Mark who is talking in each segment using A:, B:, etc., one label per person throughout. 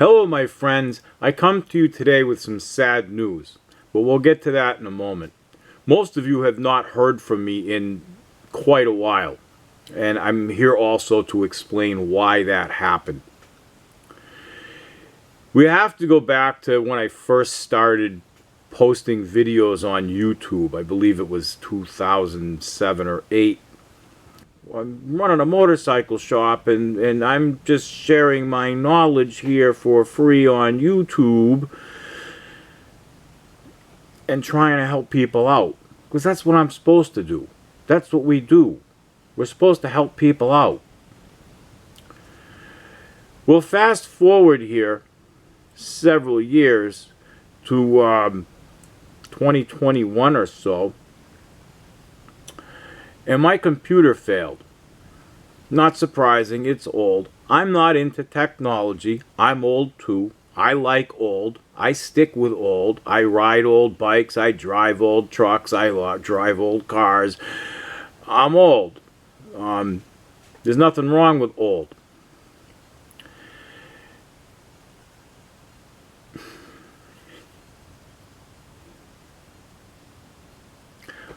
A: Hello, my friends. I come to you today with some sad news, but we'll get to that in a moment. Most of you have not heard from me in quite a while, and I'm here also to explain why that happened. We have to go back to when I first started posting videos on YouTube. I believe it was 2007 or 8. I'm running a motorcycle shop, and I'm just sharing my knowledge here for free on YouTube and trying to help people out, because that's what I'm supposed to do. That's what we do. We're supposed to help people out. We'll fast forward here several years to 2021 or so, and my computer failed. Not surprising, it's old. I'm not into technology. I'm old too. I like old. I stick with old. I ride old bikes. I drive old trucks. I drive old cars. I'm old. There's nothing wrong with old.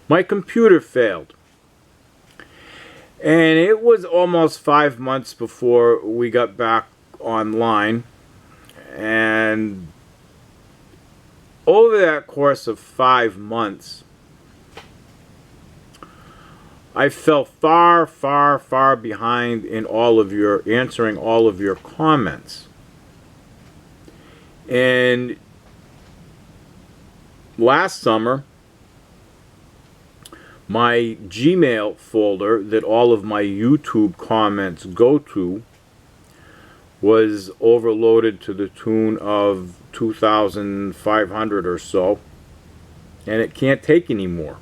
A: My computer failed. And it was almost 5 months before we got back online. And over that course of 5 months, I fell far, far, far behind in answering all of your comments. And last summer, my Gmail folder that all of my YouTube comments go to was overloaded to the tune of 2,500 or so, and it can't take any more.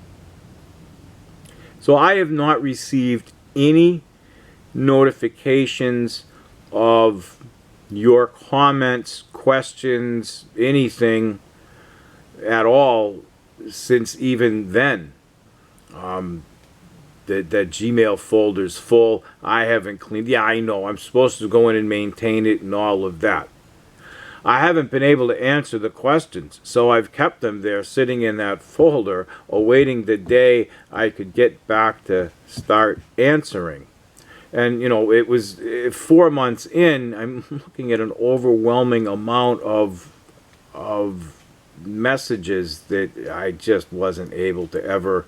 A: So I have not received any notifications of your comments, questions, anything at all since even then. That Gmail folder's full. I haven't cleaned. Yeah, I know. I'm supposed to go in and maintain it and all of that. I haven't been able to answer the questions, so I've kept them there sitting in that folder, awaiting the day I could get back to start answering. And, you know, it was 4 months in, I'm looking at an overwhelming amount of messages that I just wasn't able to ever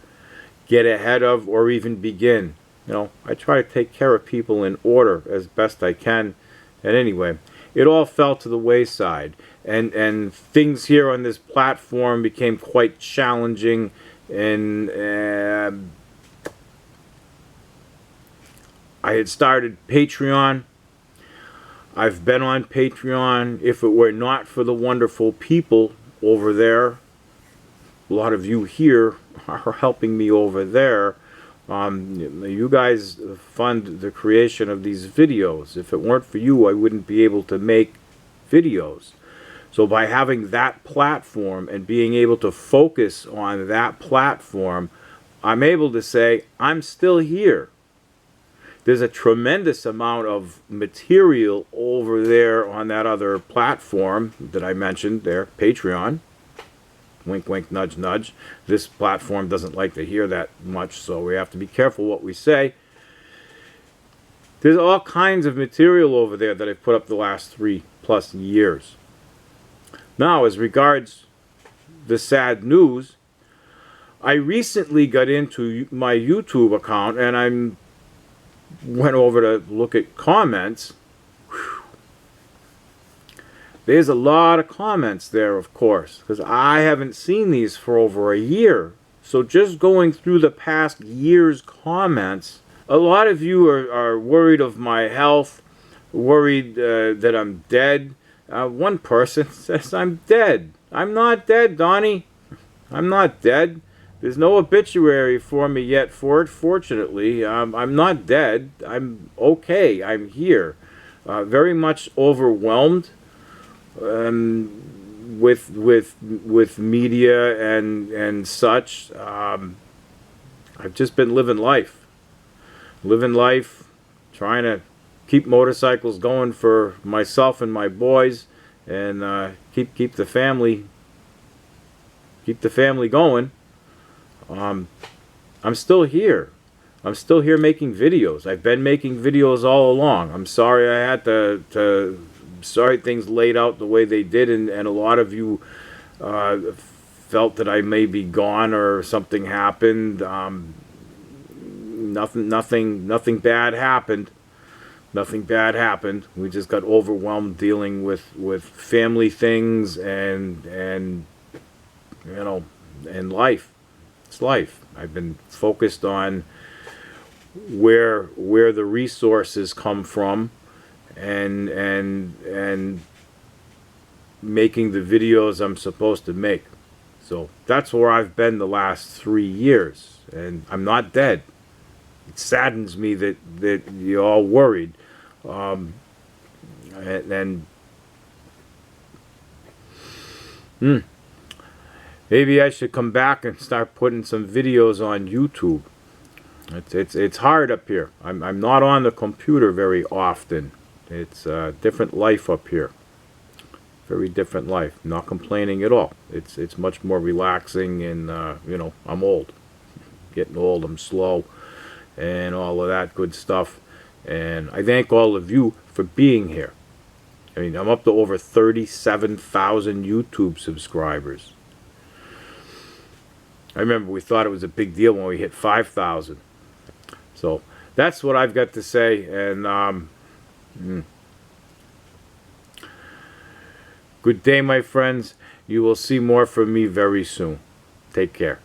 A: get ahead of or even begin. You know, I try to take care of people in order as best I can. And anyway, it all fell to the wayside, and things here on this platform became quite challenging, and I had started Patreon. I've been on Patreon. If it were not for the wonderful people over there, a lot of you here are helping me over there. You guys fund the creation of these videos. If it weren't for you, I wouldn't be able to make videos. So by having that platform and being able to focus on that platform, I'm able to say, I'm still here. There's a tremendous amount of material over there on that other platform that I mentioned there, Patreon. Wink, wink, nudge, nudge. This platform doesn't like to hear that much, so we have to be careful what we say. There's all kinds of material over there that I've put up the last 3+ years. Now, as regards the sad news, I recently got into my YouTube account, and I went over to look at comments. There's a lot of comments there, of course, because I haven't seen these for over a year. So just going through the past year's comments, a lot of you are worried of my health, worried that I'm dead. One person says I'm dead. I'm not dead, Donnie. I'm not dead. There's no obituary for me yet for it, fortunately. I'm not dead. I'm okay. I'm here. Very much overwhelmed with media and such. I've just been living life, trying to keep motorcycles going for myself and my boys, and keep the family going. I'm still here. I'm still here making videos. I've been making videos all along. I'm sorry I had sorry things laid out the way they did, and a lot of you felt that I may be gone or something happened. Nothing bad happened. Nothing bad happened. We just got overwhelmed dealing with family things and you know, and life. It's life. I've been focused on where the resources come from, and making the videos I'm supposed to make. So that's where I've been the last 3 years, and I'm not dead. It saddens me that you're all worried, and maybe I should come back and start putting some videos on YouTube. It's hard up here. I'm not on the computer very often. It's a different life up here. Very different life. Not complaining at all. It's much more relaxing, and you know, I'm old. Getting old. I'm slow, and all of that good stuff. And I thank all of you for being here. I mean, I'm up to over 37,000 YouTube subscribers. I remember we thought it was a big deal when we hit 5,000. So that's what I've got to say, and good day, my friends. You will see more from me very soon. Take care.